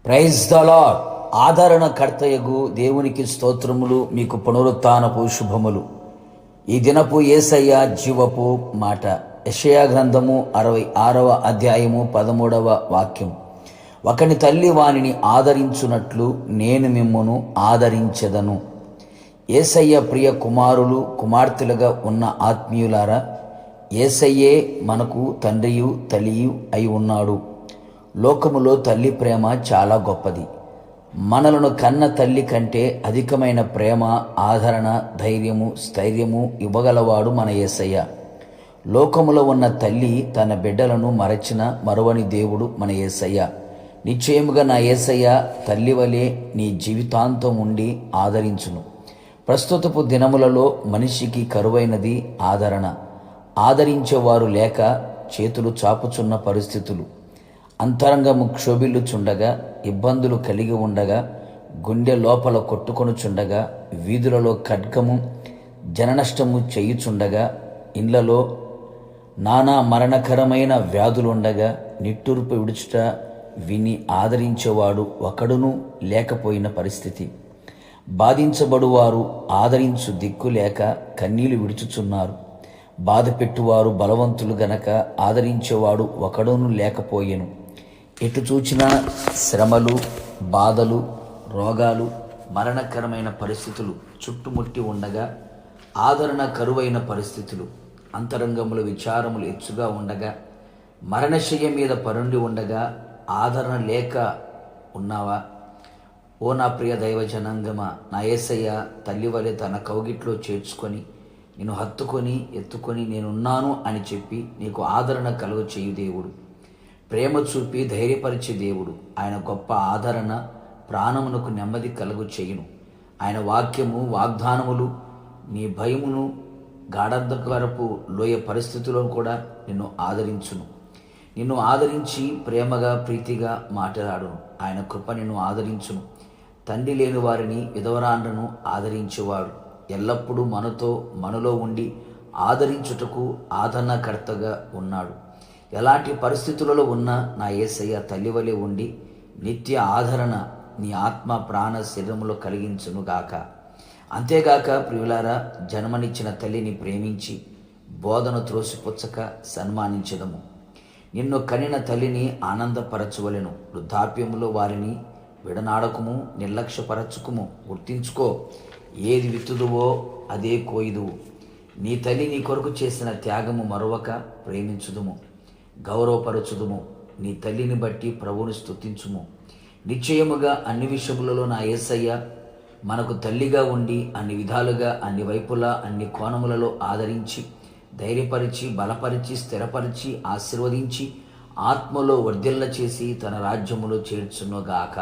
Praise the lord. ఆదరణకర్తయగు దేవునికి స్తోత్రములు. మీకు పునరుత్థానపు శుభములు. ఈ దినపు యేసయ్య జీవపు మాట. యెషయా గ్రంథము 66వ అధ్యాయము 13వ వాక్యం. ఒకని తల్లి వానిని ఆదరించున్నట్లు నేను మిమ్మును ఆదరించెదను. యేసయ్య ప్రియ కుమారులు కుమార్తెలుగా ఉన్న ఆత్మీయులారా, యేసయ్యే మనకు తండ్రియు తల్లియు అయి ఉన్నాడు. లోకములో తల్లి ప్రేమ చాలా గొప్పది. మనలను కన్న తల్లి కంటే అధికమైన ప్రేమ, ఆదరణ, ధైర్యము, స్థైర్యము ఇవ్వగలవాడు మన యేసయ్య. లోకములో ఉన్న తల్లి తన బిడ్డలను మరచిన మరువని దేవుడు మన యేసయ్య. నిశ్చయముగా నా యేసయ్య తల్లి వలె నీ జీవితాంతం ఉండి ఆదరించును. ప్రస్తుతపు దినములలో మనిషికి కరువైనది ఆదరణ. ఆదరించేవారు లేక చేతులు చాపుచున్న పరిస్థితులు. అంతరంగము క్షోభిల్లుచుండగా, ఇబ్బందులు కలిగి ఉండగా, గుండె లోపల కొట్టుకొనుచుండగా, వీధులలో ఖడ్గము జననష్టము చేయుచుండగా, ఇండ్లలో నానా మరణకరమైన వ్యాధులుండగా, నిట్టూర్పు విడుచుట విని ఆదరించేవాడు ఒకడును లేకపోయిన పరిస్థితి. బాధించబడువారు ఆదరించు దిక్కు లేక కన్నీళ్లు విడుచుచున్నారు. బాధ పెట్టువారు బలవంతులు గనక ఆదరించేవాడు ఒకడును లేకపోయెను. ఎటు చూచినా శ్రమలు, బాధలు, రోగాలు, మరణకరమైన పరిస్థితులు చుట్టుముట్టి ఉండగా, ఆదరణ కరువైన పరిస్థితులు, అంతరంగముల విచారములు ఎచ్చుగా ఉండగా, మరణశయ్య మీద పరుండి ఉండగా ఆదరణ లేక ఉన్నావా? ఓ నా ప్రియ దైవ జనాంగమా, నా యేసయ్య తల్లి వలె తన కౌగిట్లో చేర్చుకొని నిన్ను హత్తుకొని ఎత్తుకొని నేనున్నాను అని చెప్పి నీకు ఆదరణ కలుగ చేయు దేవుడు. ప్రేమ చూపి ధైర్యపరిచే దేవుడు. ఆయన గొప్ప ఆదరణ ప్రాణమునకు నెమ్మది కలుగు చేయును. ఆయన వాక్యము, వాగ్దానములు నీ భయమును గాఢాంధకరపు లోయ పరిస్థితుల్లో కూడా నిన్ను ఆదరించును. నిన్ను ఆదరించి ప్రేమగా ప్రీతిగా మాట్లాడును. ఆయన కృప నిన్ను ఆదరించును. తండ్రి లేని వారిని, విధవరాండ్రను ఆదరించేవాడు. ఎల్లప్పుడూ మనలో ఉండి ఆదరించుటకు ఆదరణకర్తగా ఉన్నాడు. ఎలాంటి పరిస్థితులలో ఉన్నా నా యేసయ్య తల్లివలే ఉండి నిత్య ఆదరణ నీ ఆత్మ ప్రాణ శరీరములో కలిగించునుగాక. అంతేగాక ప్రియులారా, జన్మనిచ్చిన తల్లిని ప్రేమించి బోధన త్రోసిపుచ్చక సన్మానించదము. నిన్ను కనిన తల్లిని ఆనందపరచవలెను. వృద్ధాప్యములో వారిని విడనాడకుము, నిర్లక్ష్యపరచుకుము. గుర్తించుకో, ఏది విత్తుదువో అదే కోయుదువు. నీ తల్లి నీ కొరకు చేసిన త్యాగము మరొక ప్రేమించుదుము, గౌరవపరచుదుము. నీ తల్లిని బట్టి ప్రభువుని స్తుతించుము. నిశ్చయముగా అన్ని విషయములలో నా యేసయ్య మనకు తల్లిగా ఉండి అన్ని విధాలుగా, అన్ని వైపులా, అన్ని కోణములలో ఆదరించి, ధైర్యపరిచి, బలపరిచి, స్థిరపరిచి, ఆశీర్వదించి, ఆత్మలో వర్ధిల్ల చేసి తన రాజ్యములో చేర్చునుగాక.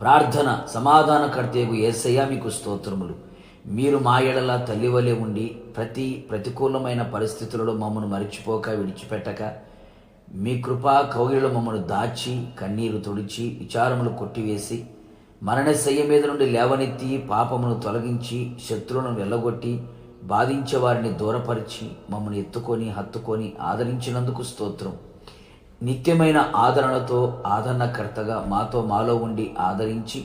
ప్రార్థన. సమాధానకర్తయగు యేసయ్య మీకు స్తోత్రములు. మీరు మా ఎడల తల్లివలే ఉండి ప్రతికూలమైన పరిస్థితులలో మమ్మను మరిచిపోక, విడిచిపెట్టక, మీ కృపా కౌగిలిలో మమ్మను దాచి, కన్నీరు తుడిచి, విచారములు కొట్టివేసి, మరణశయ్య మీద నుండి లేవనెత్తి, పాపమును తొలగించి, శత్రువులను వెళ్ళగొట్టి, బాధించే వారిని దూరపరిచి, మమ్మల్ని ఎత్తుకొని హత్తుకొని ఆదరించినందుకు స్తోత్రం. నిత్యమైన ఆదరణతో ఆదరణకర్తగా మాలో ఉండి ఆదరించి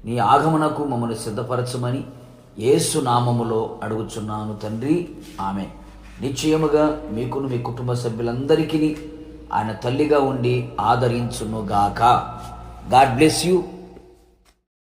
నీ ఆగమనకు మమ్మల్ని సిద్ధపరచమని యేసు నామములో అడుగుచున్నాను తండ్రి, ఆమె. నిశ్చయముగా మీకును మీ కుటుంబ సభ్యులందరికీ ఆయన తల్లిగా ఉండి ఆదరించునుగాక. God bless you.